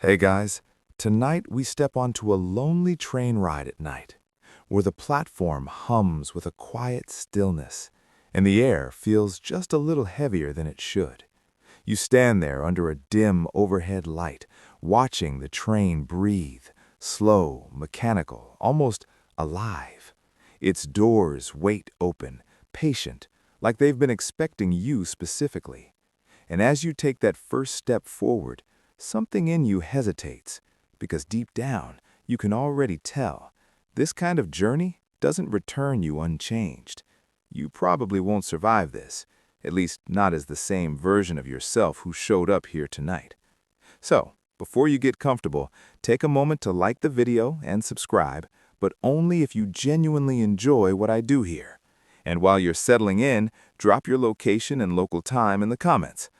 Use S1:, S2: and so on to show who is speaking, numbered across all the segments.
S1: Hey guys, tonight we step onto a lonely train ride at night, where the platform hums with a quiet stillness, and the air feels just a little heavier than it should. You stand there under a dim overhead light, watching the train breathe, slow, mechanical, almost alive. Its doors wait open, patient, like they've been expecting you specifically. And as you take that first step forward, something in you hesitates, because deep down, you can already tell this kind of journey doesn't return you unchanged. You probably won't survive this, at least not as the same version of yourself who showed up here tonight. So, before you get comfortable, take a moment to like the video and subscribe, but only if you genuinely enjoy what I do here. And while you're settling in, drop your location and local time in the comments.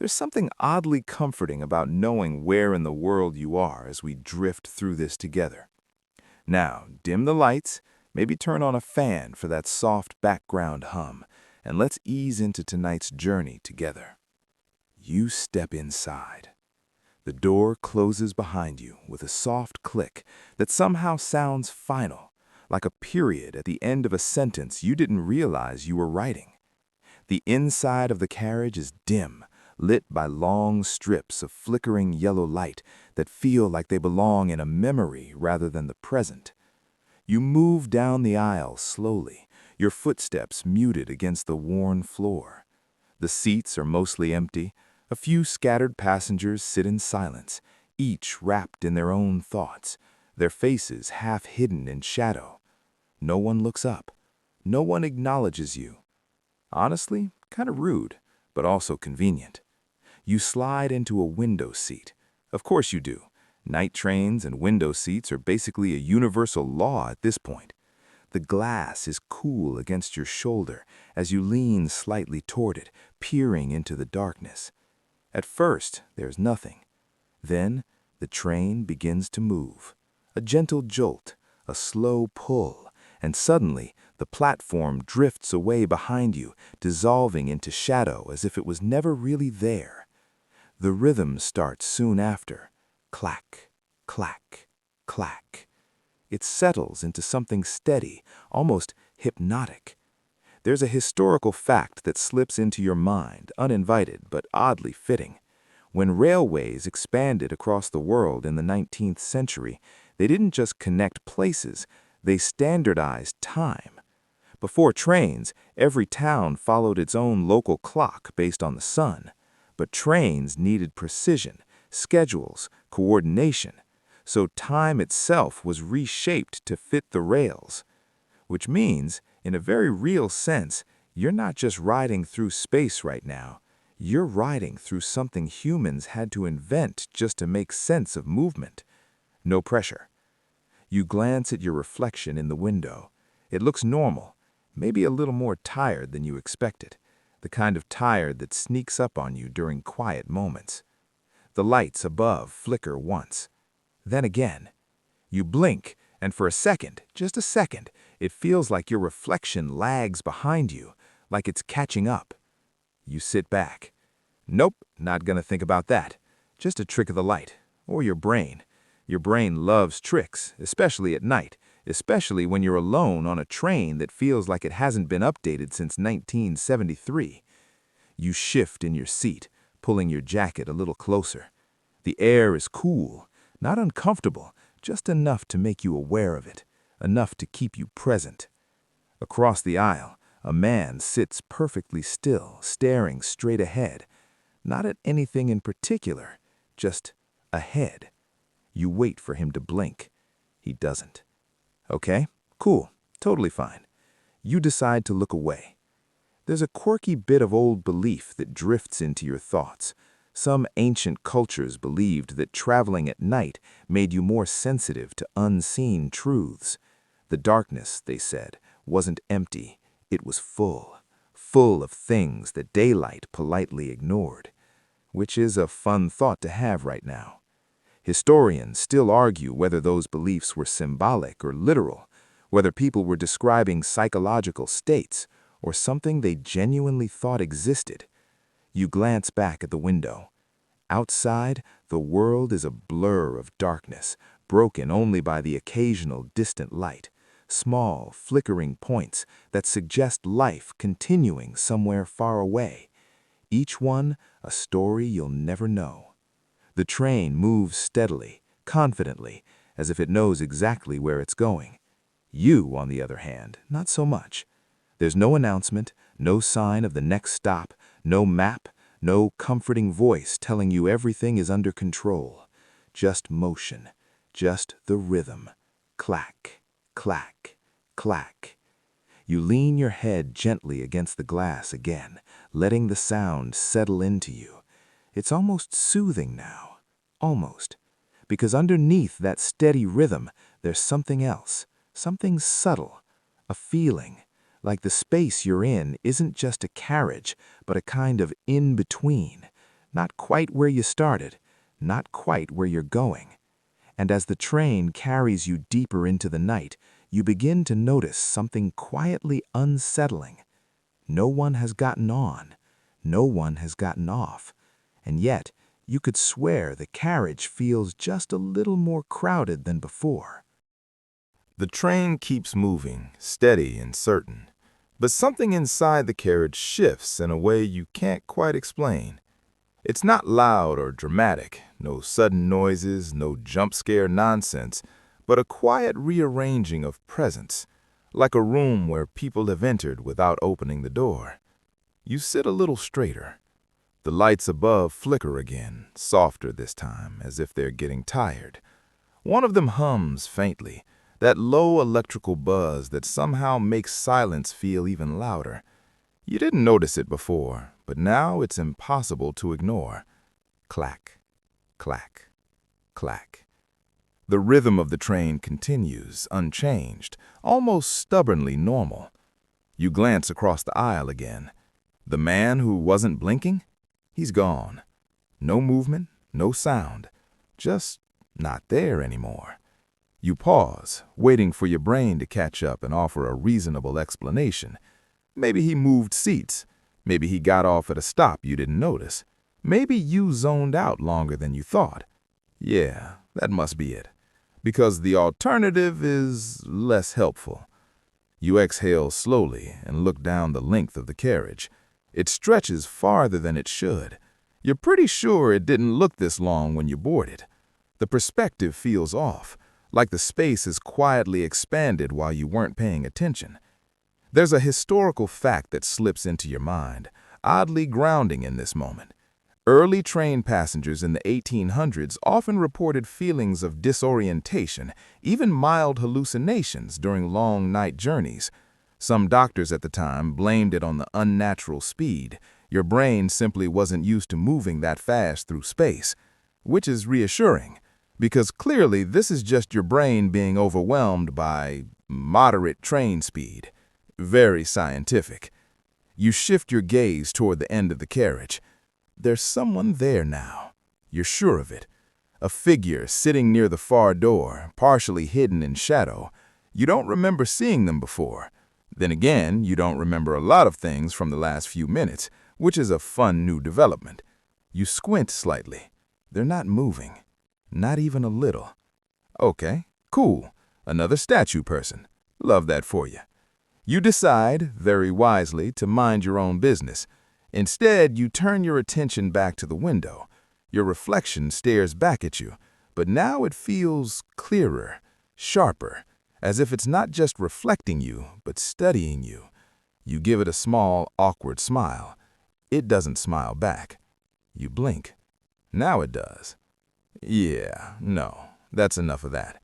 S1: There's something oddly comforting about knowing where in the world you are as we drift through this together. Now, dim the lights, maybe turn on a fan for that soft background hum, and let's ease into tonight's journey together. You step inside. The door closes behind you with a soft click that somehow sounds final, like a period at the end of a sentence you didn't realize you were writing. The inside of the carriage is dim, lit by long strips of flickering yellow light that feel like they belong in a memory rather than the present. You move down the aisle slowly, your footsteps muted against the worn floor. The seats are mostly empty. A few scattered passengers sit in silence, each wrapped in their own thoughts, their faces half hidden in shadow. No one looks up. No one acknowledges you. Honestly, kind of rude, but also convenient. You slide into a window seat. Of course you do. Night trains and window seats are basically a universal law at this point. The glass is cool against your shoulder as you lean slightly toward it, peering into the darkness. At first, there's nothing. Then, the train begins to move. A gentle jolt, a slow pull, and suddenly, the platform drifts away behind you, dissolving into shadow as if it was never really there. The rhythm starts soon after. Clack, clack, clack. It settles into something steady, almost hypnotic. There's a historical fact that slips into your mind, uninvited but oddly fitting. When railways expanded across the world in the 19th century, they didn't just connect places, they standardized time. Before trains, every town followed its own local clock based on the sun. But trains needed precision, schedules, coordination, so time itself was reshaped to fit the rails. Which means, in a very real sense, you're not just riding through space right now. You're riding through something humans had to invent just to make sense of movement. No pressure. You glance at your reflection in the window. It looks normal, maybe a little more tired than you expected. The kind of tired that sneaks up on you during quiet moments. The lights above flicker once. Then again. You blink, and for a second, just a second, it feels like your reflection lags behind you, like it's catching up. You sit back. Nope, not gonna think about that. Just a trick of the light, or your brain. Your brain loves tricks, especially at night, especially when you're alone on a train that feels like it hasn't been updated since 1973. You shift in your seat, pulling your jacket a little closer. The air is cool, not uncomfortable, just enough to make you aware of it, enough to keep you present. Across the aisle, a man sits perfectly still, staring straight ahead. Not at anything in particular, just ahead. You wait for him to blink. He doesn't. Okay, cool, totally fine. You decide to look away. There's a quirky bit of old belief that drifts into your thoughts. Some ancient cultures believed that traveling at night made you more sensitive to unseen truths. The darkness, they said, wasn't empty, it was full. Full of things that daylight politely ignored. Which is a fun thought to have right now. Historians still argue whether those beliefs were symbolic or literal, whether people were describing psychological states or something they genuinely thought existed. You glance back at the window. Outside, the world is a blur of darkness, broken only by the occasional distant light, small, flickering points that suggest life continuing somewhere far away, each one a story you'll never know. The train moves steadily, confidently, as if it knows exactly where it's going. You, on the other hand, not so much. There's no announcement, no sign of the next stop, no map, no comforting voice telling you everything is under control. Just motion, just the rhythm. Clack, clack, clack. You lean your head gently against the glass again, letting the sound settle into you. It's almost soothing now. Almost. Because underneath that steady rhythm, there's something else, something subtle, a feeling, like the space you're in isn't just a carriage, but a kind of in-between, not quite where you started, not quite where you're going. And as the train carries you deeper into the night, you begin to notice something quietly unsettling. No one has gotten on, no one has gotten off, and yet you could swear the carriage feels just a little more crowded than before.
S2: The train keeps moving, steady and certain, but something inside the carriage shifts in a way you can't quite explain. It's not loud or dramatic, no sudden noises, no jump scare nonsense, but a quiet rearranging of presence, like a room where people have entered without opening the door. You sit a little straighter. The lights above flicker again, softer this time, as if they're getting tired. One of them hums faintly, that low electrical buzz that somehow makes silence feel even louder. You didn't notice it before, but now it's impossible to ignore. Clack, clack, clack. The rhythm of the train continues, unchanged, almost stubbornly normal. You glance across the aisle again. The man who wasn't blinking? He's gone. No movement, no sound. Just not there anymore. You pause, waiting for your brain to catch up and offer a reasonable explanation. Maybe he moved seats. Maybe he got off at a stop you didn't notice. Maybe you zoned out longer than you thought. Yeah, that must be it. Because the alternative is less helpful. You exhale slowly and look down the length of the carriage. It stretches farther than it should. You're pretty sure it didn't look this long when you boarded. The perspective feels off, like the space has quietly expanded while you weren't paying attention. There's a historical fact that slips into your mind, oddly grounding in this moment. Early train passengers in the 1800s often reported feelings of disorientation, even mild hallucinations during long night journeys. Some doctors at the time blamed it on the unnatural speed. Your brain simply wasn't used to moving that fast through space, which is reassuring, because clearly this is just your brain being overwhelmed by moderate train speed. Very scientific. You shift your gaze toward the end of the carriage. There's someone there now. You're sure of it. A figure sitting near the far door, partially hidden in shadow. You don't remember seeing them before. Then again, you don't remember a lot of things from the last few minutes, which is a fun new development. You squint slightly. They're not moving. Not even a little. Okay, cool. Another statue person. Love that for you. You decide, very wisely, to mind your own business. Instead, you turn your attention back to the window. Your reflection stares back at you, but now it feels clearer, sharper, as if it's not just reflecting you, but studying you. You give it a small, awkward smile. It doesn't smile back. You blink. Now it does. Yeah, no, that's enough of that.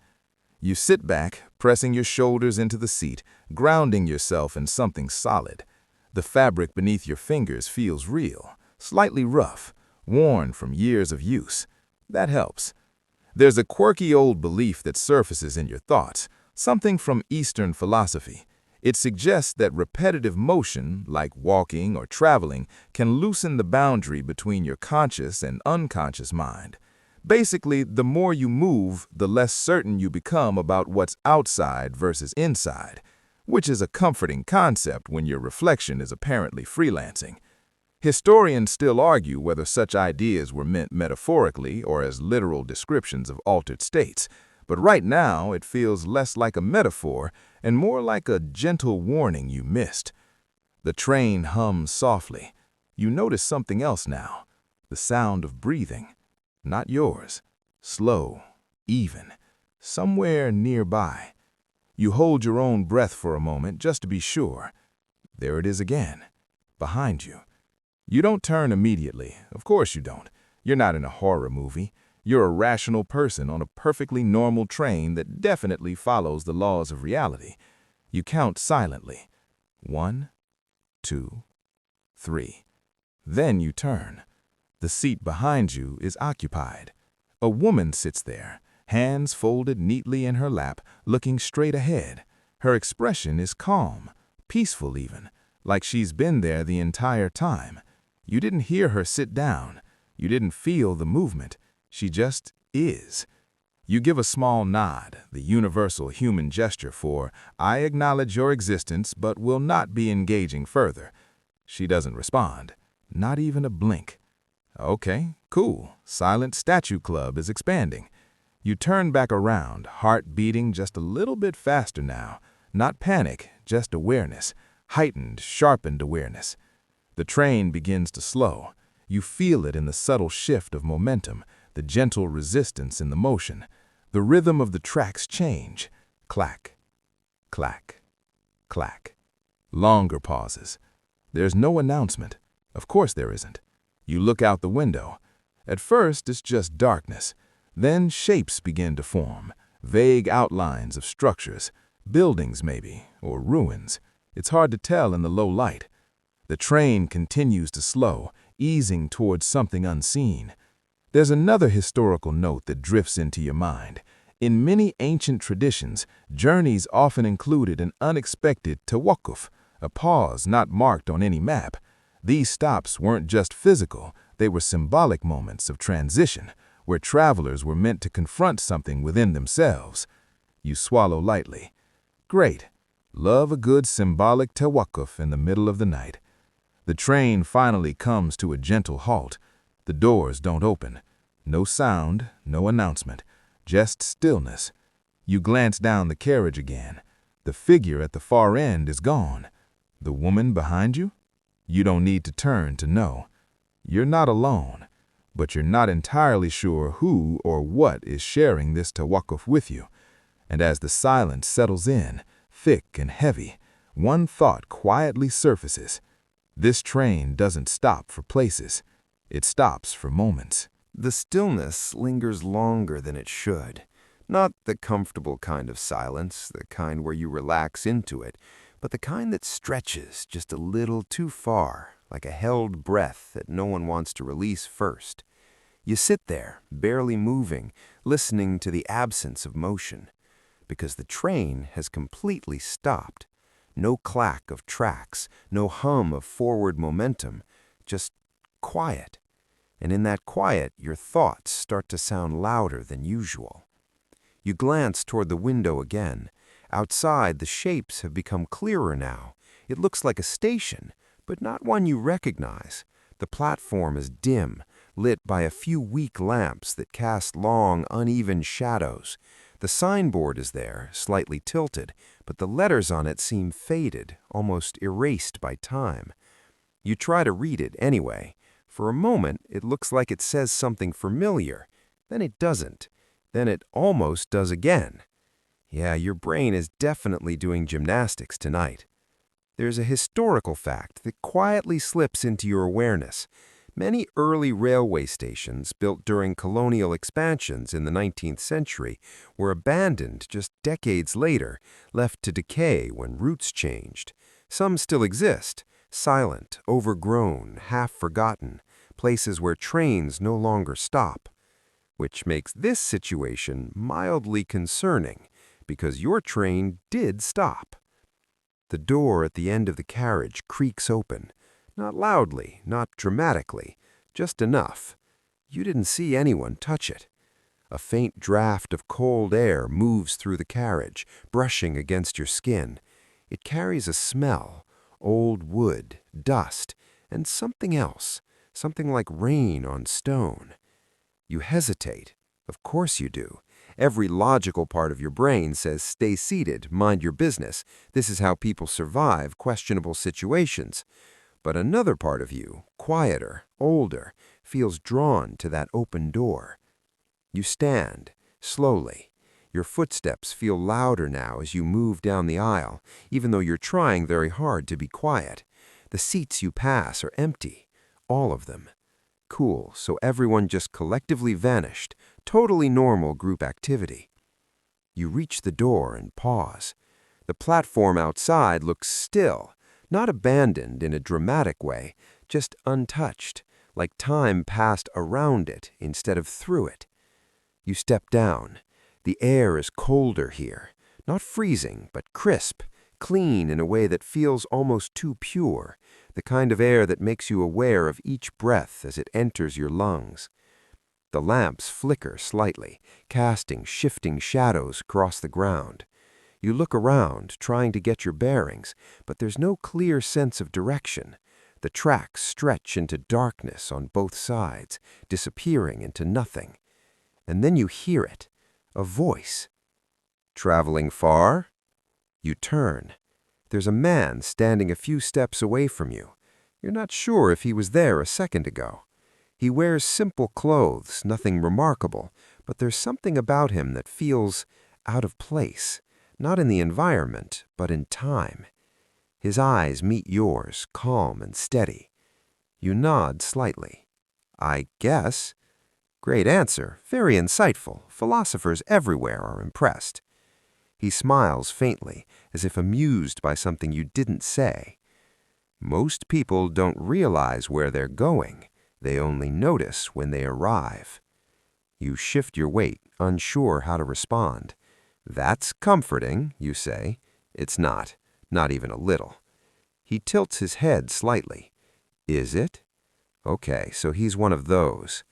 S2: You sit back, pressing your shoulders into the seat, grounding yourself in something solid. The fabric beneath your fingers feels real, slightly rough, worn from years of use. That helps. There's a quirky old belief that surfaces in your thoughts, something from Eastern philosophy. It suggests that repetitive motion, like walking or traveling, can loosen the boundary between your conscious and unconscious mind. Basically, the more you move, the less certain you become about what's outside versus inside, which is a comforting concept when your reflection is apparently freelancing. Historians still argue whether such ideas were meant metaphorically or as literal descriptions of altered states, but right now it feels less like a metaphor and more like a gentle warning you missed. The train hums softly. You notice something else now, the sound of breathing. Not yours. Slow, even, somewhere nearby. You hold your own breath for a moment just to be sure. There it is again, behind you. You don't turn immediately. Of course you don't. You're not in a horror movie. You're a rational person on a perfectly normal train that definitely follows the laws of reality. You count silently. 1, 2, 3. Then you turn. The seat behind you is occupied. A woman sits there, hands folded neatly in her lap, looking straight ahead. Her expression is calm, peaceful even, like she's been there the entire time. You didn't hear her sit down. You didn't feel the movement. She just is. You give a small nod, the universal human gesture for, "I acknowledge your existence but will not be engaging further." She doesn't respond. Not even a blink. Okay, cool. Silent Statue Club is expanding. You turn back around, heart beating just a little bit faster now. Not panic, just awareness. Heightened, sharpened awareness. The train begins to slow. You feel it in the subtle shift of momentum, the gentle resistance in the motion. The rhythm of the tracks change. Clack, clack, clack. Longer pauses. There's no announcement. Of course there isn't. You look out the window. At first, it's just darkness. Then shapes begin to form, vague outlines of structures, buildings maybe, or ruins. It's hard to tell in the low light. The train continues to slow, easing towards something unseen. There's another historical note that drifts into your mind. In many ancient traditions, journeys often included an unexpected tawakkuf, a pause not marked on any map. These stops weren't just physical, they were symbolic moments of transition, where travelers were meant to confront something within themselves. You swallow lightly. Great. Love a good symbolic tawakkuf in the middle of the night. The train finally comes to a gentle halt. The doors don't open. No sound, no announcement, just stillness. You glance down the carriage again. The figure at the far end is gone. The woman behind you? You don't need to turn to know. You're not alone, but you're not entirely sure who or what is sharing this tawakkuf with you. And as the silence settles in, thick and heavy, one thought quietly surfaces. This train doesn't stop for places. It stops for moments.
S3: The stillness lingers longer than it should. Not the comfortable kind of silence, the kind where you relax into it, but the kind that stretches just a little too far, like a held breath that no one wants to release first. You sit there, barely moving, listening to the absence of motion, because the train has completely stopped. No clack of tracks, no hum of forward momentum, just quiet. And in that quiet, your thoughts start to sound louder than usual. You glance toward the window again. Outside, the shapes have become clearer now. It looks like a station, but not one you recognize. The platform is dim, lit by a few weak lamps that cast long, uneven shadows. The signboard is there, slightly tilted, but the letters on it seem faded, almost erased by time. You try to read it anyway. For a moment, it looks like it says something familiar. Then it doesn't. Then it almost does again. Yeah, your brain is definitely doing gymnastics tonight. There's a historical fact that quietly slips into your awareness. Many early railway stations built during colonial expansions in the 19th century were abandoned just decades later, left to decay when routes changed. Some still exist, silent, overgrown, half-forgotten, places where trains no longer stop. Which makes this situation mildly concerning, because your train did stop. The door at the end of the carriage creaks open. Not loudly, not dramatically, just enough. You didn't see anyone touch it. A faint draft of cold air moves through the carriage, brushing against your skin. It carries a smell, old wood, dust, and something else, something like rain on stone. You hesitate. Of course you do. Every logical part of your brain says, stay seated, mind your business. This is how people survive questionable situations. But another part of you, quieter, older, feels drawn to that open door. You stand, slowly. Your footsteps feel louder now as you move down the aisle, even though you're trying very hard to be quiet. The seats you pass are empty, all of them. Cool, so everyone just collectively vanished, totally normal group activity. You reach the door and pause. The platform outside looks still, not abandoned in a dramatic way, just untouched, like time passed around it instead of through it. You step down. The air is colder here, not freezing, but crisp, clean in a way that feels almost too pure, the kind of air that makes you aware of each breath as it enters your lungs. The lamps flicker slightly, casting shifting shadows across the ground. You look around, trying to get your bearings, but there's no clear sense of direction. The tracks stretch into darkness on both sides, disappearing into nothing. And then you hear it, a voice. Traveling far? You turn. There's a man standing a few steps away from you. You're not sure if he was there a second ago. He wears simple clothes, nothing remarkable, but there's something about him that feels out of place, not in the environment, but in time. His eyes meet yours, calm and steady. You nod slightly. I guess. Great answer, very insightful. Philosophers everywhere are impressed. He smiles faintly, as if amused by something you didn't say. Most people don't realize where they're going. They only notice when they arrive. You shift your weight, unsure how to respond. That's comforting, you say. It's not even a little. He tilts his head slightly. Is it? Okay, so he's one of those.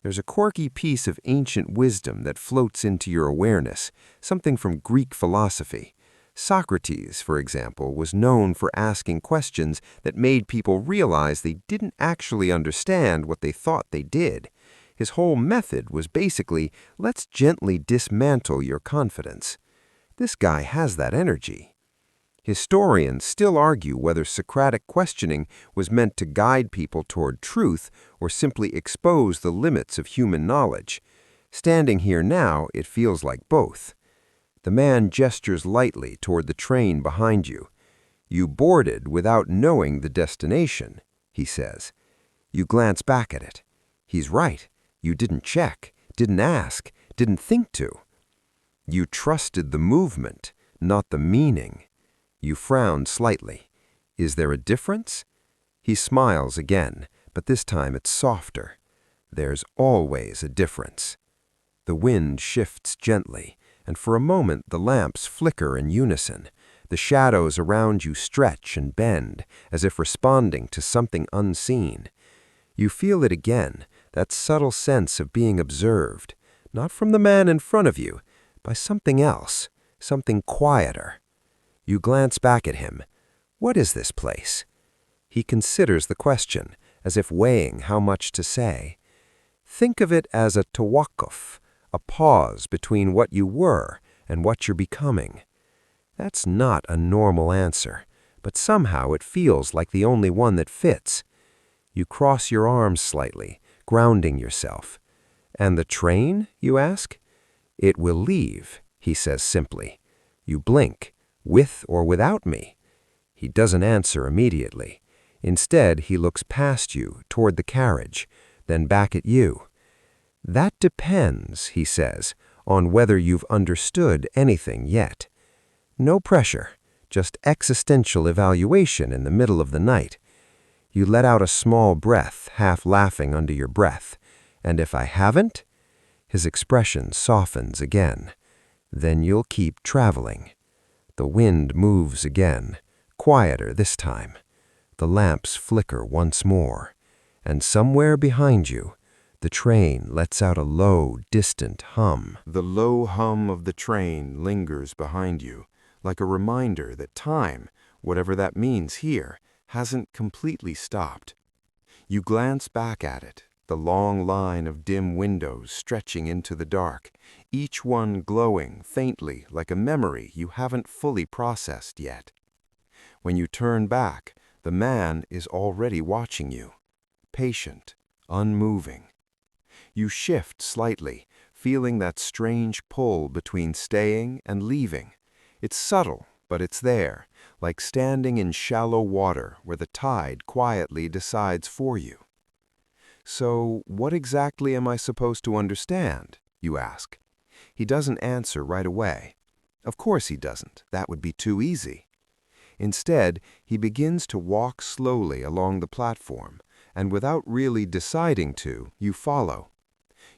S3: There's a quirky piece of ancient wisdom that floats into your awareness, something from Greek philosophy. Socrates, for example, was known for asking questions that made people realize they didn't actually understand what they thought they did. His whole method was basically, let's gently dismantle your confidence. This guy has that energy. Historians still argue whether Socratic questioning was meant to guide people toward truth or simply expose the limits of human knowledge. Standing here now, it feels like both. The man gestures lightly toward the train behind you. You boarded without knowing the destination, he says. You glance back at it. He's right. You didn't check, didn't ask, didn't think to. You trusted the movement, not the meaning. You frown slightly. Is there a difference? He smiles again, but this time it's softer. There's always a difference. The wind shifts gently, and for a moment the lamps flicker in unison. The shadows around you stretch and bend, as if responding to something unseen. You feel it again, that subtle sense of being observed, not from the man in front of you, by something else, something quieter. You glance back at him. What is this place? He considers the question, as if weighing how much to say. Think of it as a tawakkuf, a pause between what you were and what you're becoming. That's not a normal answer, but somehow it feels like the only one that fits. You cross your arms slightly, grounding yourself. And the train, you ask? It will leave, he says simply. You blink. With or without me? He doesn't answer immediately. Instead, he looks past you, toward the carriage, then back at you. That depends, he says, on whether you've understood anything yet. No pressure, just existential evaluation in the middle of the night. You let out a small breath, half laughing under your breath. And if I haven't? His expression softens again. Then you'll keep traveling. The wind moves again, quieter this time. The lamps flicker once more, and somewhere behind you, the train lets out a low, distant hum.
S2: The low hum of the train lingers behind you, like a reminder that time, whatever that means here, hasn't completely stopped.
S3: You glance back at it, the long line of dim windows stretching into the dark, each one glowing faintly like a memory you haven't fully processed yet. When you turn back, the man is already watching you, patient, unmoving. You shift slightly, feeling that strange pull between staying and leaving. It's subtle, but it's there, like standing in shallow water where the tide quietly decides for you. So, what exactly am I supposed to understand? You ask. He doesn't answer right away. Of course he doesn't. That would be too easy. Instead, he begins to walk slowly along the platform, and without really deciding to, you follow.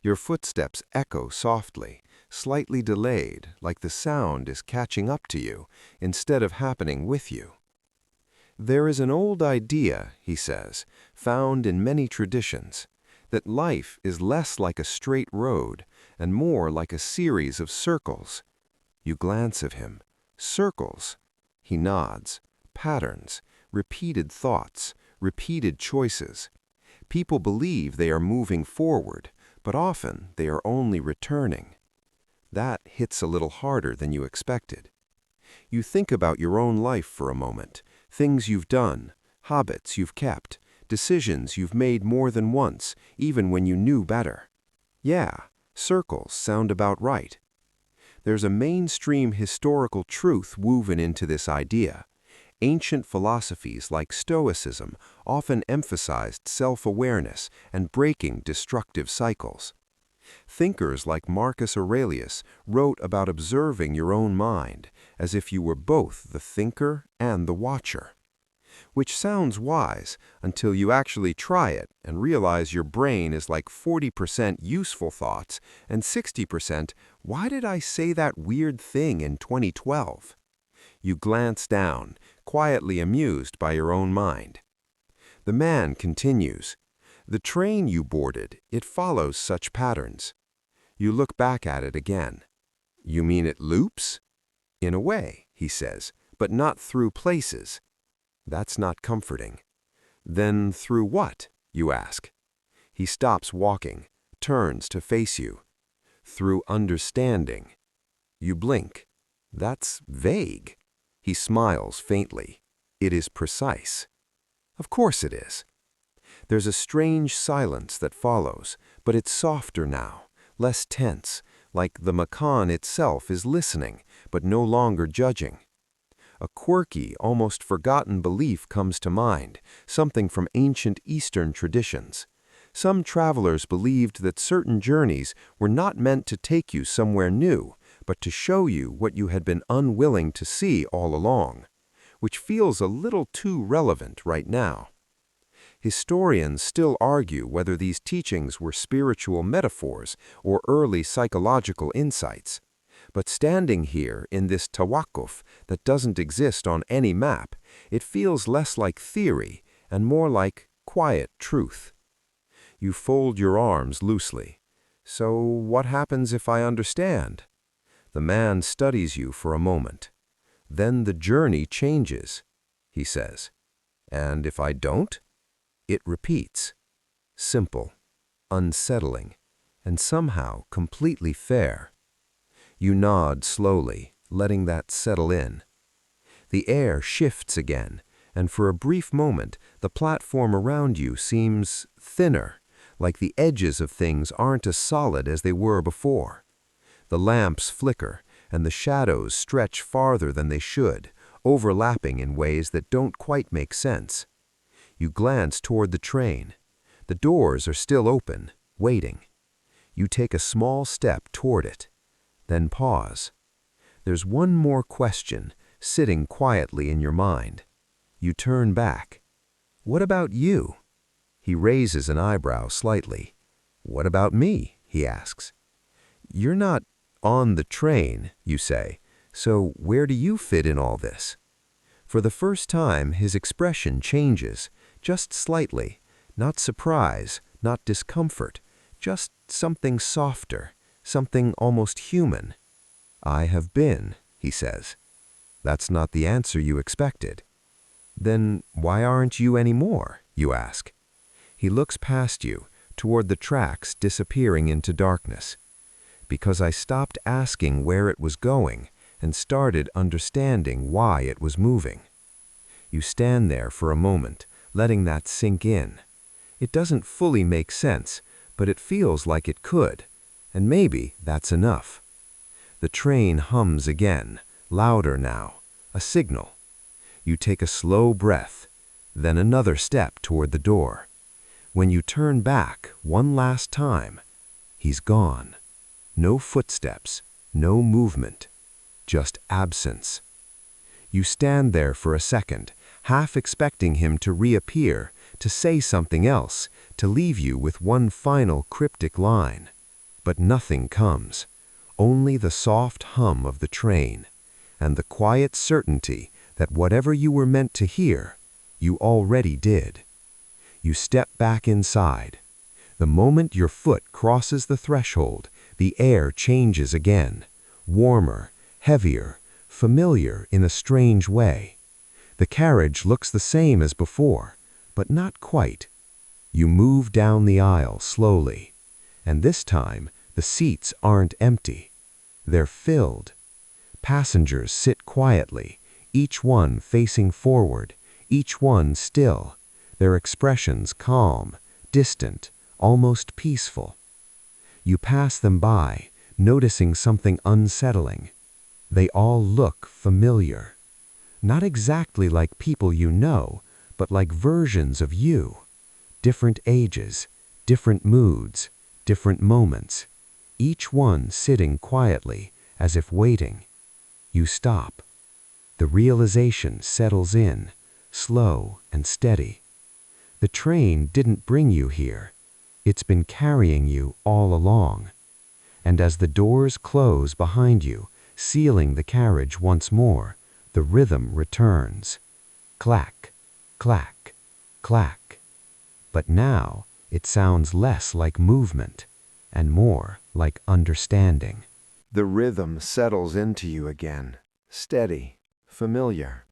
S3: Your footsteps echo softly, slightly delayed, like the sound is catching up to you instead of happening with you. There is an old idea, he says, found in many traditions, that life is less like a straight road and more like a series of circles. You glance at him. Circles. He nods. Patterns. Repeated thoughts. Repeated choices. People believe they are moving forward, but often they are only returning. That hits a little harder than you expected. You think about your own life for a moment, things you've done, habits you've kept, decisions you've made more than once, even when you knew better. Yeah, circles sound about right. There's a mainstream historical truth woven into this idea. Ancient philosophies like Stoicism often emphasized self-awareness and breaking destructive cycles. Thinkers like Marcus Aurelius wrote about observing your own mind as if you were both the thinker and the watcher. Which sounds wise until you actually try it and realize your brain is like 40% useful thoughts and 60% "why did I say that weird thing in 2012?" You glance down, quietly amused by your own mind. The man continues. The train you boarded, it follows such patterns. You look back at it again. You mean it loops? In a way, he says, but not through places. That's not comforting. Then through what? You ask. He stops walking, turns to face you. Through understanding. You blink. That's vague. He smiles faintly. It is precise. Of course it is. There's a strange silence that follows, but it's softer now, less tense, like the Macan itself is listening, but no longer judging. A quirky, almost forgotten belief comes to mind, something from ancient Eastern traditions. Some travelers believed that certain journeys were not meant to take you somewhere new, but to show you what you had been unwilling to see all along, which feels a little too relevant right now. Historians still argue whether these teachings were spiritual metaphors or early psychological insights. But standing here in this tawakkuf that doesn't exist on any map, it feels less like theory and more like quiet truth. You fold your arms loosely. So what happens if I understand? The man studies you for a moment. Then the journey changes, he says. And if I don't? It repeats. Simple, unsettling, and somehow completely fair. You nod slowly, letting that settle in. The air shifts again, and for a brief moment, the platform around you seems thinner, like the edges of things aren't as solid as they were before. The lamps flicker, and the shadows stretch farther than they should, overlapping in ways that don't quite make sense. You glance toward the train. The doors are still open, waiting. You take a small step toward it, then pause. There's one more question sitting quietly in your mind. You turn back. What about you? He raises an eyebrow slightly. What about me? He asks. You're not on the train, you say, so where do you fit in all this? For the first time, his expression changes, just slightly, not surprise, not discomfort, just something softer, something almost human. I have been, he says. That's not the answer you expected. Then why aren't you anymore, you ask? He looks past you, toward the tracks disappearing into darkness. Because I stopped asking where it was going and started understanding why it was moving. You stand there for a moment, letting that sink in. It doesn't fully make sense, but it feels like it could, and maybe that's enough. The train hums again, louder now, a signal. You take a slow breath, then another step toward the door. When you turn back one last time, he's gone. No footsteps, no movement, just absence. You stand there for a second, half expecting him to reappear, to say something else, to leave you with one final cryptic line. But nothing comes, only the soft hum of the train, and the quiet certainty that whatever you were meant to hear, you already did. You step back inside. The moment your foot crosses the threshold, the air changes again, warmer, heavier, familiar in a strange way. The carriage looks the same as before, but not quite. You move down the aisle slowly, and this time the seats aren't empty. They're filled. Passengers sit quietly, each one facing forward, each one still, their expressions calm, distant, almost peaceful. You pass them by, noticing something unsettling. They all look familiar. Not exactly like people you know, but like versions of you. Different ages, different moods, different moments. Each one sitting quietly, as if waiting. You stop. The realization settles in, slow and steady. The train didn't bring you here. It's been carrying you all along. And as the doors close behind you, sealing the carriage once more, the rhythm returns. Clack, clack, clack. But now it sounds less like movement and more like understanding. The rhythm settles into you again, steady, familiar,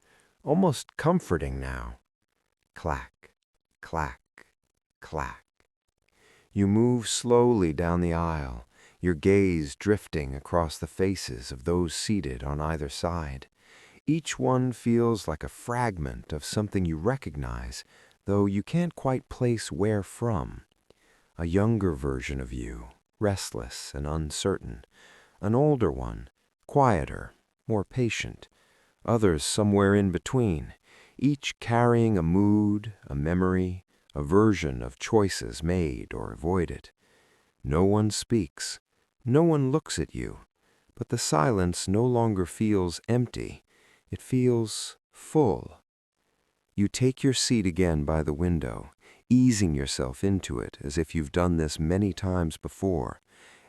S3: almost comforting now. Clack, clack, clack. You move slowly down the aisle, your gaze drifting across the faces of those seated on either side. Each one feels like a fragment of something you recognize, though you can't quite place where from. A younger version of you, restless and uncertain. An older one, quieter, more patient. Others somewhere in between, each carrying a mood, a memory, a version of choices made or avoided. No one speaks, no one looks at you, but the silence no longer feels empty. It feels full. You take your seat again by the window, easing yourself into it as if you've done this many times before,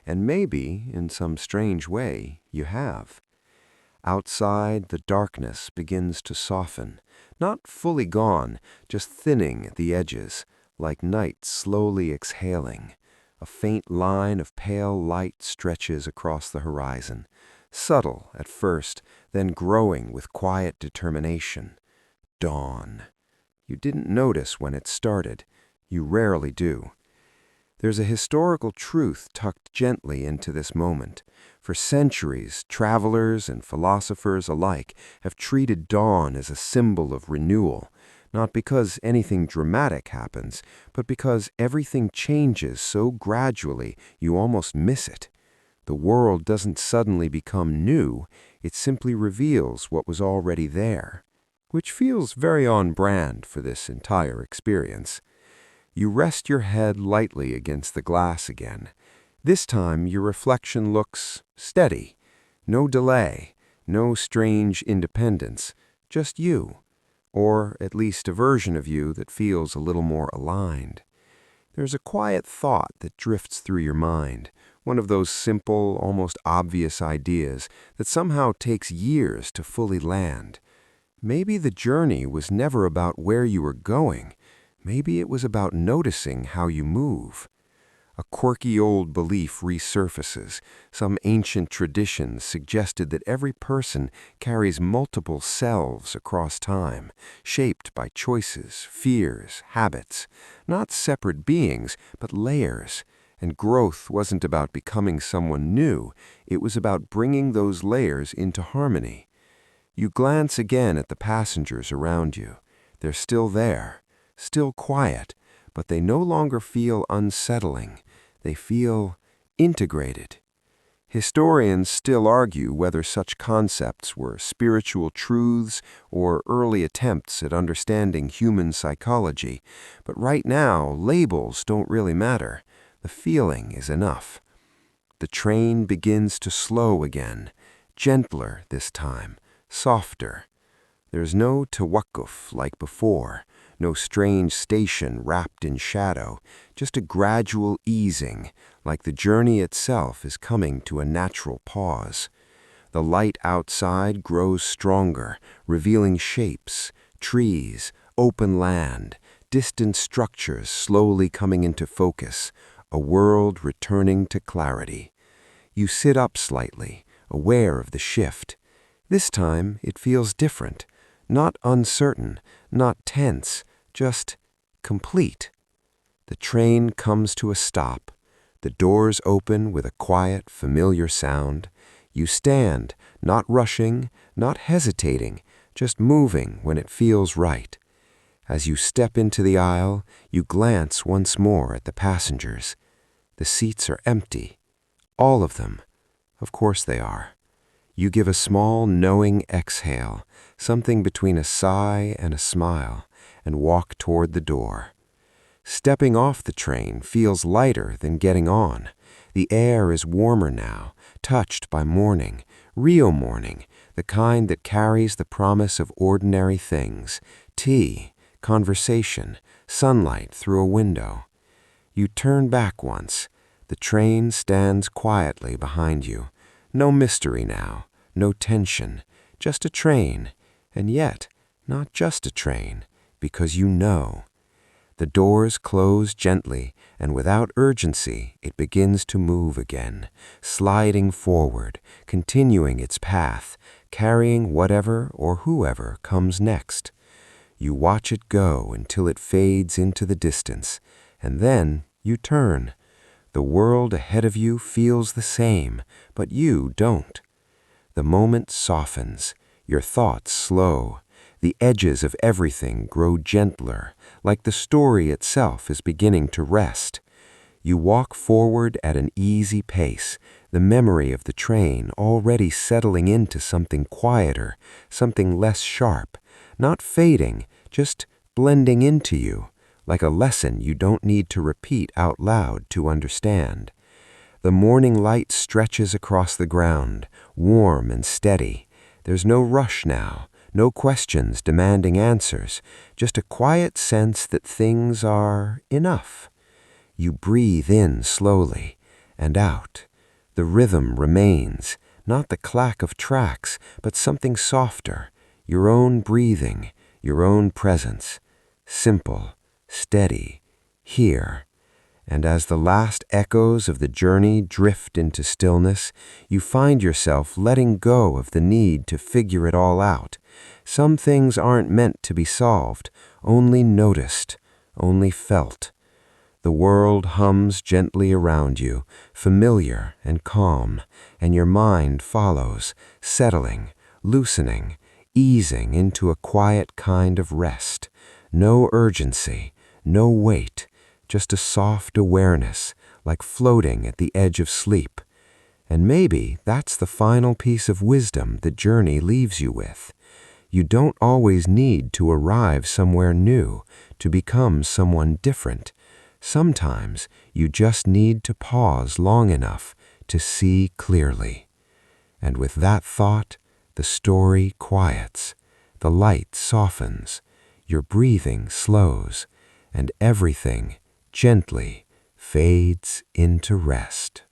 S3: and maybe, in some strange way, you have. Outside, the darkness begins to soften, not fully gone, just thinning at the edges, like night slowly exhaling. A faint line of pale light stretches across the horizon, subtle at first, then growing with quiet determination. Dawn. You didn't notice when it started. You rarely do. There's a historical truth tucked gently into this moment. For centuries, travelers and philosophers alike have treated dawn as a symbol of renewal, not because anything dramatic happens, but because everything changes so gradually you almost miss it. The world doesn't suddenly become new, it simply reveals what was already there, which feels very on brand for this entire experience. You rest your head lightly against the glass again. This time your reflection looks steady. No delay, no strange independence, just you, or at least a version of you that feels a little more aligned. There's a quiet thought that drifts through your mind, one of those simple, almost obvious ideas that somehow takes years to fully land. Maybe the journey was never about where you were going. Maybe it was about noticing how you move. A quirky old belief resurfaces. Some ancient traditions suggested that every person carries multiple selves across time, shaped by choices, fears, habits. Not separate beings, but layers. And growth wasn't about becoming someone new, it was about bringing those layers into harmony. You glance again at the passengers around you. They're still there, still quiet, but they no longer feel unsettling. They feel integrated. Historians still argue whether such concepts were spiritual truths or early attempts at understanding human psychology, but right now, labels don't really matter. The feeling is enough. The train begins to slow again, gentler this time, softer. There's no tawakkuf like before, no strange station wrapped in shadow, just a gradual easing, like the journey itself is coming to a natural pause. The light outside grows stronger, revealing shapes, trees, open land, distant structures slowly coming into focus, a world returning to clarity. You sit up slightly, aware of the shift. This time it feels different, not uncertain, not tense, just complete. The train comes to a stop. The doors open with a quiet, familiar sound. You stand, not rushing, not hesitating, just moving when it feels right. As you step into the aisle, you glance once more at the passengers. The seats are empty. All of them. Of course they are. You give a small, knowing exhale, something between a sigh and a smile, and walk toward the door. Stepping off the train feels lighter than getting on. The air is warmer now, touched by morning, real morning, the kind that carries the promise of ordinary things, tea, conversation, sunlight through a window. You turn back once. The train stands quietly behind you. No mystery now, no tension, just a train, and yet not just a train, because you know. The doors close gently, and without urgency, it begins to move again, sliding forward, continuing its path, carrying whatever or whoever comes next. You watch it go until it fades into the distance, and then you turn. The world ahead of you feels the same, but you don't. The moment softens, your thoughts slow. The edges of everything grow gentler, like the story itself is beginning to rest. You walk forward at an easy pace, the memory of the train already settling into something quieter, something less sharp, not fading, just blending into you, like a lesson you don't need to repeat out loud to understand. The morning light stretches across the ground, warm and steady. There's no rush now, no questions demanding answers, just a quiet sense that things are enough. You breathe in slowly and out. The rhythm remains, not the clack of tracks, but something softer, your own breathing, your own presence. Simple, steady, here. And as the last echoes of the journey drift into stillness, you find yourself letting go of the need to figure it all out. Some things aren't meant to be solved, only noticed, only felt. The world hums gently around you, familiar and calm, and your mind follows, settling, loosening, easing into a quiet kind of rest. No urgency, no weight, just a soft awareness, like floating at the edge of sleep. And maybe that's the final piece of wisdom the journey leaves you with. You don't always need to arrive somewhere new, to become someone different. Sometimes you just need to pause long enough to see clearly. And with that thought, the story quiets, the light softens, your breathing slows, and everything gently fades into rest.